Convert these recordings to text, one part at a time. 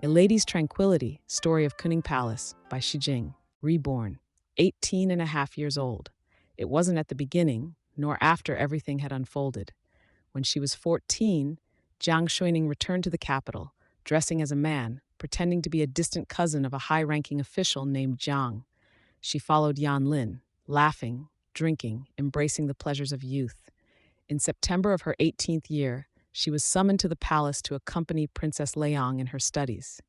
A Lady's Tranquility, Story of Kunning Palace by Shi Jing, reborn, 18 and a half years old. It wasn't at the beginning, nor after everything had unfolded. When she was 14, Jiang Xuening returned to the capital, dressing as a man, pretending to be a distant cousin of a high-ranking official named Jiang. She followed Yan Lin, laughing, drinking, embracing the pleasures of youth. In September of her 18th year, she was summoned to the palace to accompany Princess Liang in her studies.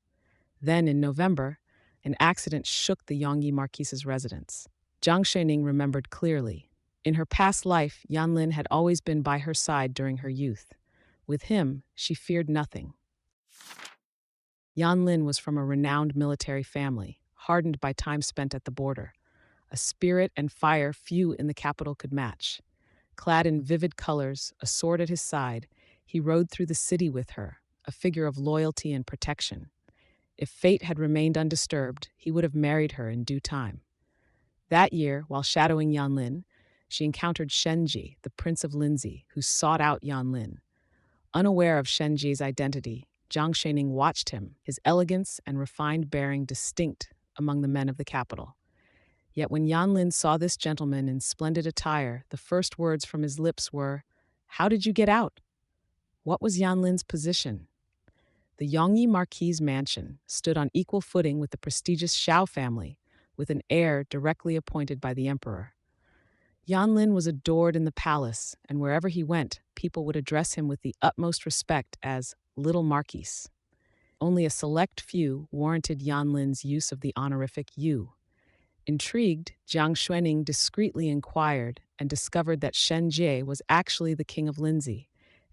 Then, in November, an accident shook the Yongyi Marquise's residence. Jiang Xuening remembered clearly. In her past life, Yan Lin had always been by her side during her youth. With him, she feared nothing. Yan Lin was from a renowned military family, hardened by time spent at the border. A spirit and fire few in the capital could match. Clad in vivid colors, a sword at his side, he rode through the city with her, a figure of loyalty and protection. If fate had remained undisturbed, he would have married her in due time. That year, while shadowing Yan Lin, she encountered Shenji, the Prince of Linzi, who sought out Yan Lin. Unaware of Shenji's identity, Jiang Xuening watched him, his elegance and refined bearing distinct among the men of the capital. Yet when Yan Lin saw this gentleman in splendid attire, the first words from his lips were, "How did you get out?" What was Yan Lin's position? The Yongyi Marquise mansion stood on equal footing with the prestigious Xiao family, with an heir directly appointed by the emperor. Yan Lin was adored in the palace, and wherever he went, people would address him with the utmost respect as Little Marquise. Only a select few warranted Yan Lin's use of the honorific you. Intrigued, Jiang Xuening discreetly inquired and discovered that Shenji was actually the king of Linzi,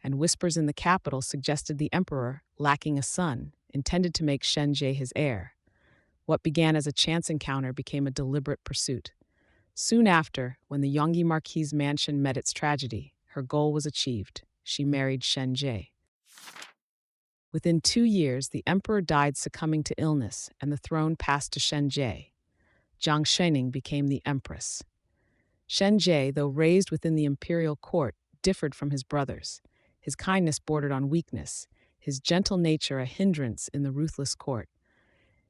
and whispers in the capital suggested the emperor, lacking a son, intended to make Shenji his heir. What began as a chance encounter became a deliberate pursuit. Soon after, when the Yongyi Marquise mansion met its tragedy, her goal was achieved. She married Shenji. Within 2 years, the emperor died succumbing to illness, and the throne passed to Shenji. Jiang Xuening became the empress. Shenji, though raised within the imperial court, differed from his brothers. His kindness bordered on weakness, his gentle nature a hindrance in the ruthless court.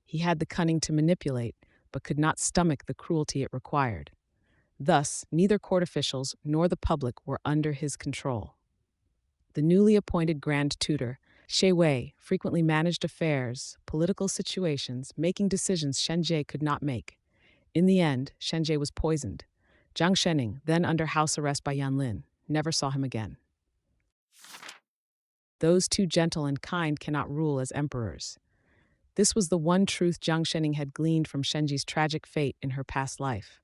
He had the cunning to manipulate, but could not stomach the cruelty it required. Thus, neither court officials nor the public were under his control. The newly appointed Grand Tutor, Shi Wei, frequently managed affairs, political situations, making decisions Shenji could not make. In the end, Shenji was poisoned. Jiang Xuening, then under house arrest by Yan Lin, never saw him again. Those too gentle and kind cannot rule as emperors. This was the one truth Jiang Xuening had gleaned from Shenji's tragic fate in her past life.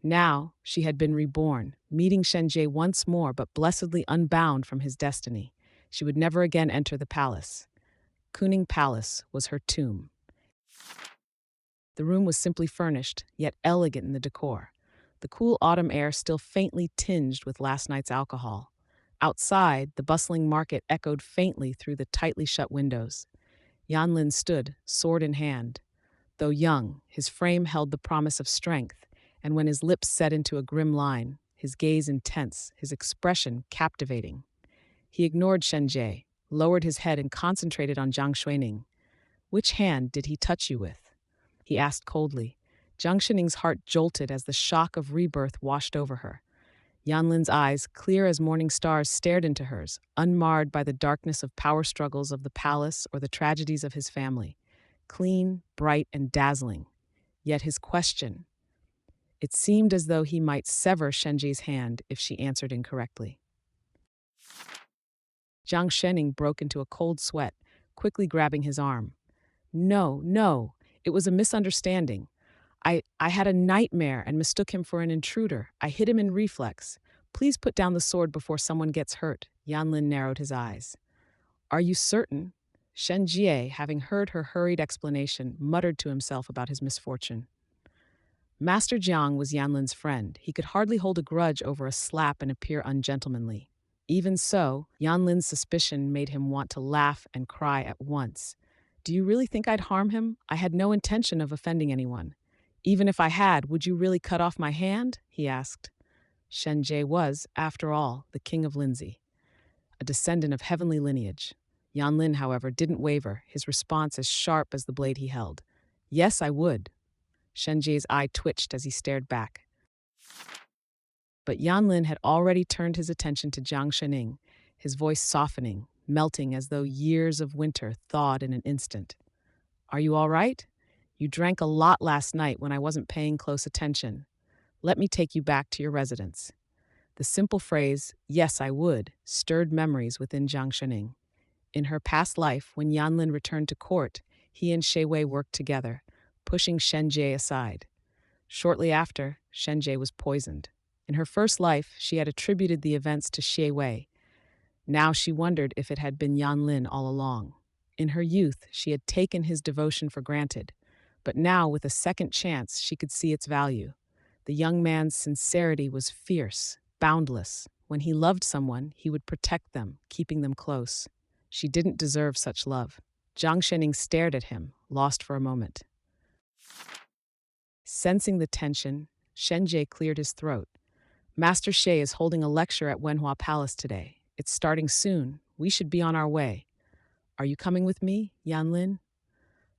Now, she had been reborn, meeting Shenji once more but blessedly unbound from his destiny. She would never again enter the palace. Kunning Palace was her tomb. The room was simply furnished, yet elegant in the decor. The cool autumn air still faintly tinged with last night's alcohol. Outside, the bustling market echoed faintly through the tightly shut windows. Yan Lin stood, sword in hand. Though young, his frame held the promise of strength, and when his lips set into a grim line, his gaze intense, his expression captivating. He ignored Shenji, lowered his head and concentrated on Jiang Xuening. "Which hand did he touch you with?" he asked coldly. Jiang Xuening's heart jolted as the shock of rebirth washed over her. Yan Lin's eyes, clear as morning stars, stared into hers, unmarred by the darkness of power struggles of the palace or the tragedies of his family. Clean, bright, and dazzling. Yet his question. It seemed as though he might sever Shenji's hand if she answered incorrectly. Jiang Xuening broke into a cold sweat, quickly grabbing his arm. No, it was a misunderstanding. I had a nightmare and mistook him for an intruder. I hit him in reflex. Please put down the sword before someone gets hurt. Yan Lin narrowed his eyes. Are you certain? Shenji, having heard her hurried explanation, muttered to himself about his misfortune. Master Jiang was Yan Lin's friend. He could hardly hold a grudge over a slap and appear ungentlemanly. Even so, Yan Lin's suspicion made him want to laugh and cry at once. Do you really think I'd harm him? I had no intention of offending anyone. Even if I had, would you really cut off my hand? He asked. Shenji was, after all, the king of Linzi, a descendant of heavenly lineage. Yanlin, however, didn't waver, his response as sharp as the blade he held. Yes, I would. Shenjie's eye twitched as he stared back. But Yanlin had already turned his attention to Jiang Xuening, his voice softening, melting as though years of winter thawed in an instant. Are you all right? You drank a lot last night when I wasn't paying close attention. Let me take you back to your residence. The simple phrase, yes, I would, stirred memories within Jiang Xuening. In her past life, when Yanlin returned to court, he and Shi Wei worked together, pushing Shenjie aside. Shortly after, Shenjie was poisoned. In her first life, she had attributed the events to Shi Wei. Now she wondered if it had been Yanlin all along. In her youth, she had taken his devotion for granted, but now, with a second chance, she could see its value. The young man's sincerity was fierce, boundless. When he loved someone, he would protect them, keeping them close. She didn't deserve such love. Jiang Xuening stared at him, lost for a moment. Sensing the tension, Shenjie cleared his throat. Master Shi is holding a lecture at Wenhua Palace today. It's starting soon. We should be on our way. Are you coming with me, Yanlin?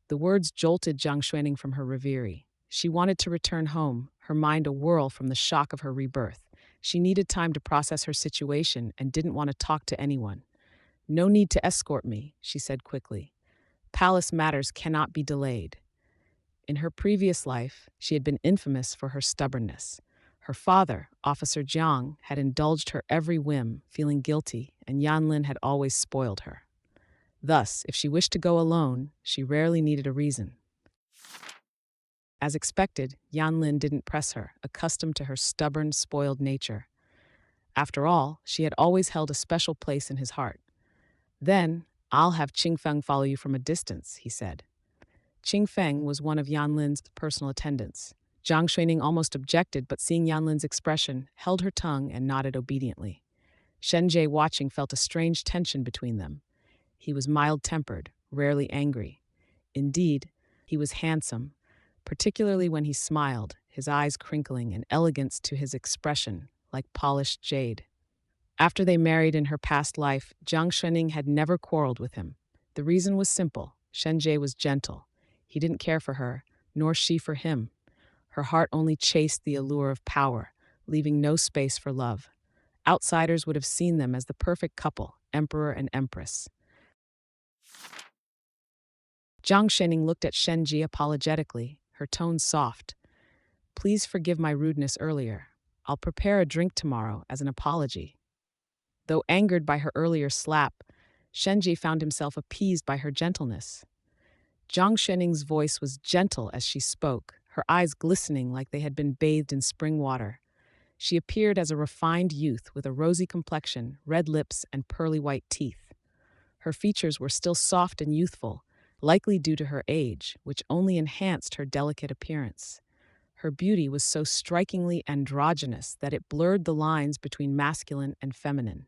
The words jolted Jiang Xuening from her reverie. She wanted to return home, her mind awhirl from the shock of her rebirth. She needed time to process her situation and didn't want to talk to anyone. No need to escort me, she said quickly. Palace matters cannot be delayed. In her previous life, she had been infamous for her stubbornness. Her father, Officer Jiang, had indulged her every whim, feeling guilty, and Yanlin had always spoiled her. Thus, if she wished to go alone, she rarely needed a reason. As expected, Yanlin didn't press her, accustomed to her stubborn, spoiled nature. After all, she had always held a special place in his heart. Then, I'll have Qingfeng follow you from a distance, he said. Qingfeng was one of Yanlin's personal attendants. Jiang Xuening almost objected, but seeing Yanlin's expression, held her tongue and nodded obediently. Shenjie, watching, felt a strange tension between them. He was mild-tempered, rarely angry. Indeed, he was handsome, particularly when he smiled, his eyes crinkling, and elegance to his expression, like polished jade. After they married in her past life, Jiang Xuening had never quarreled with him. The reason was simple. Shenjie was gentle. He didn't care for her, nor she for him. Her heart only chased the allure of power, leaving no space for love. Outsiders would have seen them as the perfect couple, emperor and empress. Jiang Xuening looked at Shenjie apologetically, her tone soft. Please forgive my rudeness earlier. I'll prepare a drink tomorrow as an apology. Though angered by her earlier slap, Shenjie found himself appeased by her gentleness. Jiang Xuening's voice was gentle as she spoke, her eyes glistening like they had been bathed in spring water. She appeared as a refined youth with a rosy complexion, red lips, and pearly white teeth. Her features were still soft and youthful, likely due to her age, which only enhanced her delicate appearance. Her beauty was so strikingly androgynous that it blurred the lines between masculine and feminine.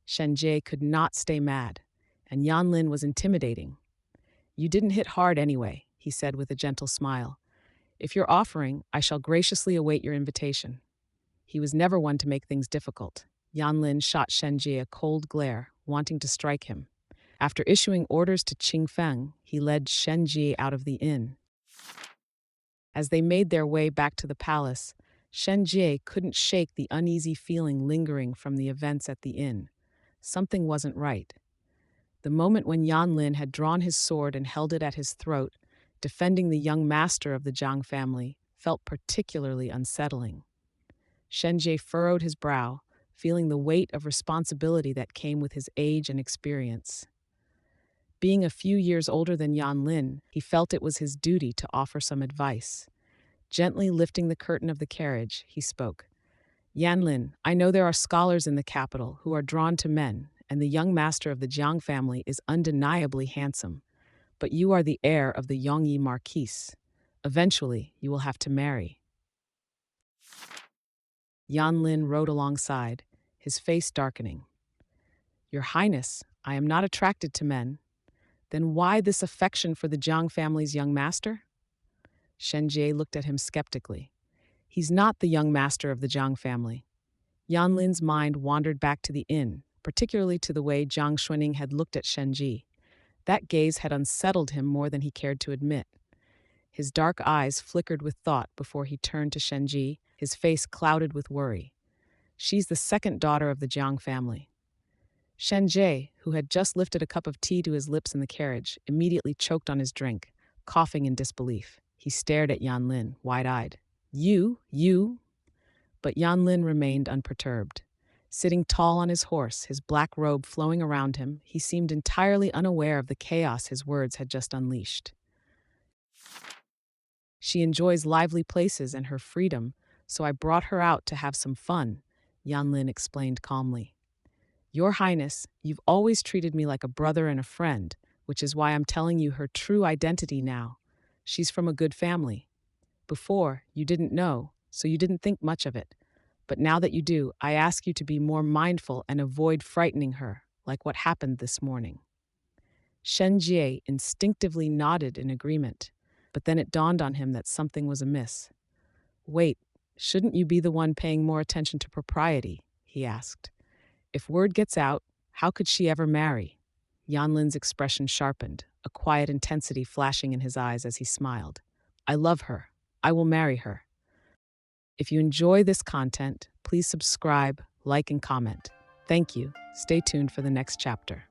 Shenjie could not stay mad, and Yanlin was intimidating. You didn't hit hard anyway, he said with a gentle smile. If you're offering, I shall graciously await your invitation. He was never one to make things difficult. Yanlin shot Shenjie a cold glare, wanting to strike him. After issuing orders to Qingfeng, he led Shenjie out of the inn. As they made their way back to the palace, Shenjie couldn't shake the uneasy feeling lingering from the events at the inn. Something wasn't right. The moment when Yanlin had drawn his sword and held it at his throat, defending the young master of the Jiang family, felt particularly unsettling. Shenjie furrowed his brow, feeling the weight of responsibility that came with his age and experience. Being a few years older than Yanlin, he felt it was his duty to offer some advice. Gently lifting the curtain of the carriage, he spoke. Yanlin, I know there are scholars in the capital who are drawn to men, and the young master of the Jiang family is undeniably handsome. But you are the heir of the Yongyi Marquise. Eventually, you will have to marry. Yanlin rode alongside, his face darkening. Your Highness, I am not attracted to men. Then why this affection for the Jiang family's young master? Shenjie looked at him skeptically. He's not the young master of the Jiang family. Yanlin's mind wandered back to the inn, particularly to the way Jiang Xuening had looked at Shenji. That gaze had unsettled him more than he cared to admit. His dark eyes flickered with thought before he turned to Shenji, his face clouded with worry. She's the second daughter of the Jiang family. Shenji, who had just lifted a cup of tea to his lips in the carriage, immediately choked on his drink, coughing in disbelief. He stared at Yanlin, wide-eyed. You? But Yanlin remained unperturbed. Sitting tall on his horse, his black robe flowing around him, he seemed entirely unaware of the chaos his words had just unleashed. She enjoys lively places and her freedom, so I brought her out to have some fun, Yanlin explained calmly. Your Highness, you've always treated me like a brother and a friend, which is why I'm telling you her true identity now. She's from a good family. Before, you didn't know, so you didn't think much of it. But now that you do, I ask you to be more mindful and avoid frightening her, like what happened this morning. Shen Jie instinctively nodded in agreement, but then it dawned on him that something was amiss. Wait, shouldn't you be the one paying more attention to propriety? He asked. If word gets out, how could she ever marry? Yanlin's expression sharpened, a quiet intensity flashing in his eyes as he smiled. I love her. I will marry her. If you enjoy this content, please subscribe, like, and comment. Thank you. Stay tuned for the next chapter.